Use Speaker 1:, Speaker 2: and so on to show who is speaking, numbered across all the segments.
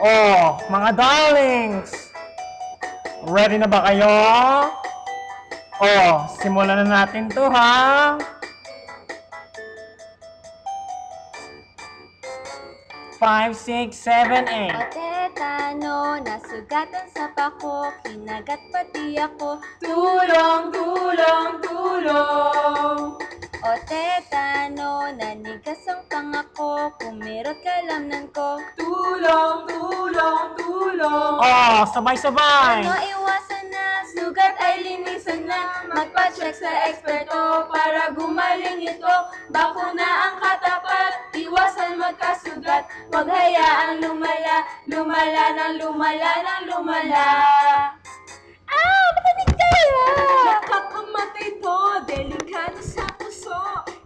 Speaker 1: Oh, mga darlings! Ready na ba kayo? Oh, simulan na natin to ha! 5, 6, 7, 8.
Speaker 2: O tetano, nasugatan sa pako, kinagat pati ako. Tulong, tulong, tulong! O tetano, nanigas ang pangako, kumirot kalamnan ko. Tulong, tulong, tulong!
Speaker 1: Oh, sabay-sabay!
Speaker 2: Ano iwasan na, sugat ay linisan na, magpa-check sa eksperto para gumaling ito. Bakuna ang katapat, iwasan magkasugat, huwag hayaang lumala, lumala ng lumala ng lumala. Ah! Matanig kaya! Nakakamatay to, delikado sa puso.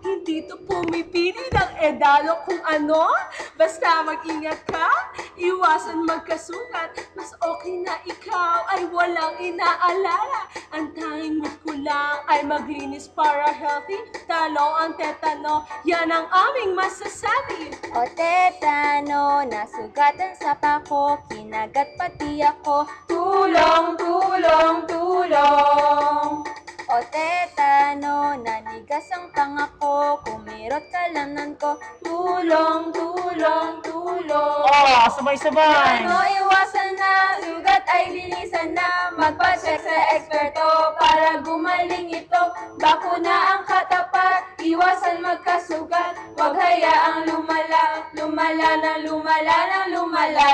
Speaker 2: Hindi to pumipili ng edalo kung ano. Basta mag-ingat ka, iwasan magkasugat. Mas okay na ikaw ay walang inaalala. Ang tanging mood ko lang ay maglinis para healthy. Talo ang tetano, yan ang aming masasabi. O tetano, nasugatan sa pako, kinagat pati ako. Tulong, tulong, tulong! O tetano, nanigas ang pangako, kumirot kalamnan ko. Tulong, tulong, tulong!
Speaker 1: Oh, sabay-sabay!
Speaker 2: Ano iwasan na, sugat ay linisan na, magpa-check sa eksperto para gumaling ito. Bakuna ang katapat, iwasan magkasugat, huwag hayaang lumala, lumala na lumala na lumala.